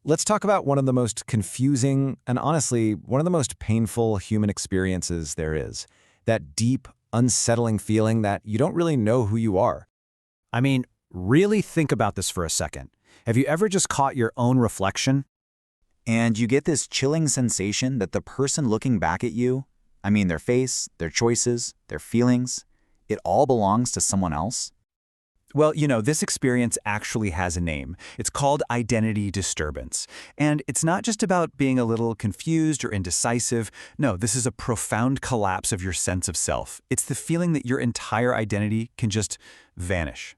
Let's talk about one of the most confusing and honestly, one of the most painful human experiences there is. That deep, unsettling feeling that you don't really know who you are. I mean, really think about this for a second. Have you ever just caught your own reflection? And you get this chilling sensation that the person looking back at you, their face, their choices, their feelings, it all belongs to someone else? Well, this experience actually has a name. It's called identity disturbance. And it's not just about being a little confused or indecisive. No, this is a profound collapse of your sense of self. It's the feeling that your entire identity can just vanish.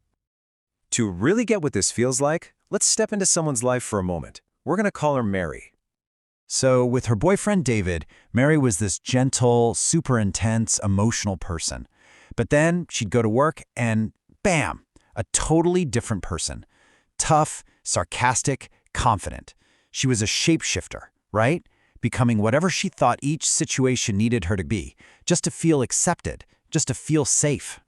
To really get what this feels like, let's step into someone's life for a moment. We're going to call her Mary. So with her boyfriend David, Mary was this gentle, super intense, emotional person. But then she'd go to work and bam! A totally different person. Tough, sarcastic, confident. She was a shapeshifter, right? Becoming whatever she thought each situation needed her to be, just to feel accepted, just to feel safe.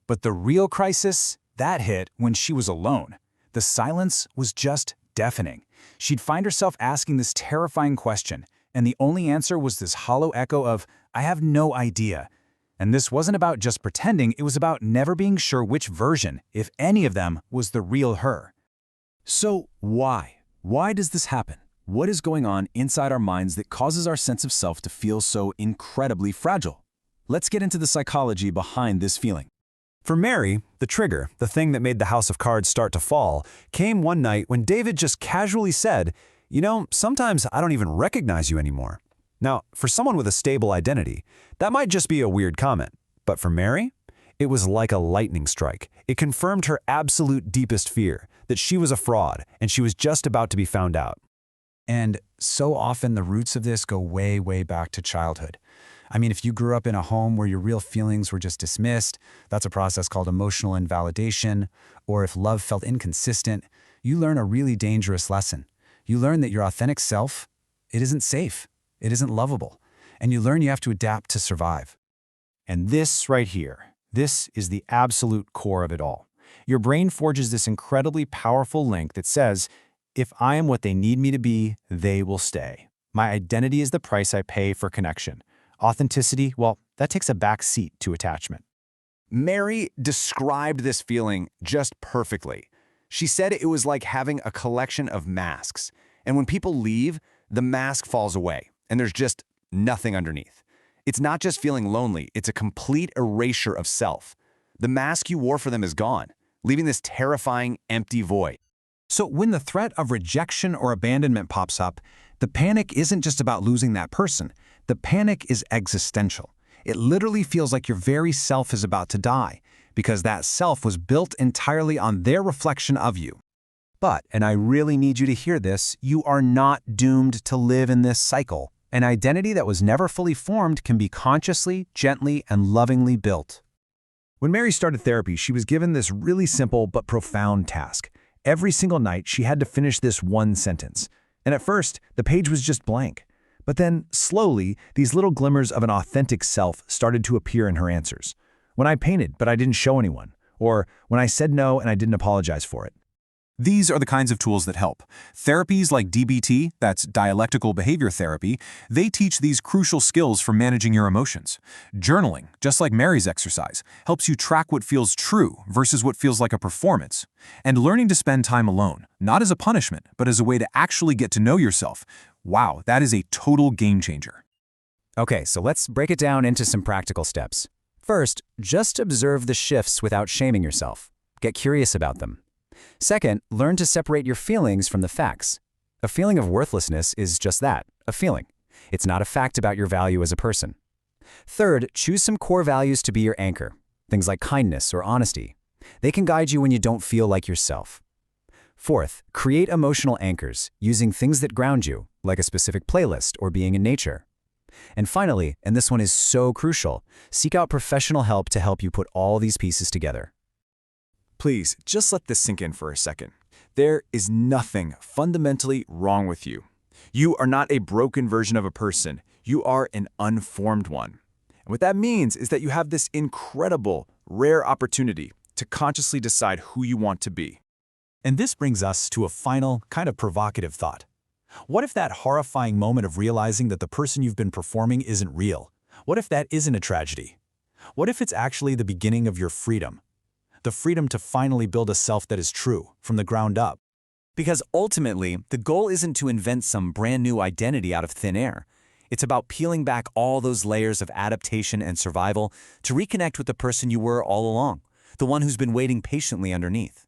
But the real crisis, that hit when she was alone. The silence was just deafening. She'd find herself asking this terrifying question, and the only answer was this hollow echo of, "I have no idea." And this wasn't about just pretending, it was about never being sure which version, if any of them, was the real her. So why? Why does this happen? What is going on inside our minds that causes our sense of self to feel so incredibly fragile? Let's get into the psychology behind this feeling. For Mary, the trigger, the thing that made the house of cards start to fall, came one night when David just casually said, sometimes I don't even recognize you anymore. Now, for someone with a stable identity, that might just be a weird comment. But for Mary, it was like a lightning strike. It confirmed her absolute deepest fear, that she was a fraud and she was just about to be found out. And so often the roots of this go way, way back to childhood. If you grew up in a home where your real feelings were just dismissed, that's a process called emotional invalidation, or if love felt inconsistent, you learn a really dangerous lesson. You learn that your authentic self, it isn't safe. It isn't lovable, and you learn you have to adapt to survive. And this right here, this is the absolute core of it all. Your brain forges this incredibly powerful link that says, if I am what they need me to be, they will stay. My identity is the price I pay for connection. Authenticity, well, that takes a back seat to attachment. Mary described this feeling just perfectly. She said it was like having a collection of masks, and when people leave, the mask falls away. And there's just nothing underneath. It's not just feeling lonely, it's a complete erasure of self. The mask you wore for them is gone, leaving this terrifying, empty void. So when the threat of rejection or abandonment pops up, the panic isn't just about losing that person. The panic is existential. It literally feels like your very self is about to die, because that self was built entirely on their reflection of you. But, and I really need you to hear this, you are not doomed to live in this cycle. An identity that was never fully formed can be consciously, gently, and lovingly built. When Mary started therapy, she was given this really simple but profound task. Every single night, she had to finish this one sentence. And at first, the page was just blank. But then, slowly, these little glimmers of an authentic self started to appear in her answers. When I painted, but I didn't show anyone. Or when I said no and I didn't apologize for it. These are the kinds of tools that help. Therapies like DBT, that's dialectical behavior therapy, they teach these crucial skills for managing your emotions. Journaling, just like Mary's exercise, helps you track what feels true versus what feels like a performance. And learning to spend time alone, not as a punishment, but as a way to actually get to know yourself. Wow, that is a total game changer. Okay, so let's break it down into some practical steps. First, just observe the shifts without shaming yourself. Get curious about them. Second, learn to separate your feelings from the facts. A feeling of worthlessness is just that, a feeling. It's not a fact about your value as a person. Third, choose some core values to be your anchor, things like kindness or honesty. They can guide you when you don't feel like yourself. Fourth, create emotional anchors, using things that ground you, like a specific playlist or being in nature. And finally, and this one is so crucial, seek out professional help to help you put all these pieces together. Please, just let this sink in for a second. There is nothing fundamentally wrong with you. You are not a broken version of a person. You are an unformed one. And what that means is that you have this incredible, rare opportunity to consciously decide who you want to be. And this brings us to a final, kind of provocative thought. What if that horrifying moment of realizing that the person you've been performing isn't real? What if that isn't a tragedy? What if it's actually the beginning of your freedom? The freedom to finally build a self that is true, from the ground up. Because ultimately, the goal isn't to invent some brand new identity out of thin air. It's about peeling back all those layers of adaptation and survival to reconnect with the person you were all along, the one who's been waiting patiently underneath.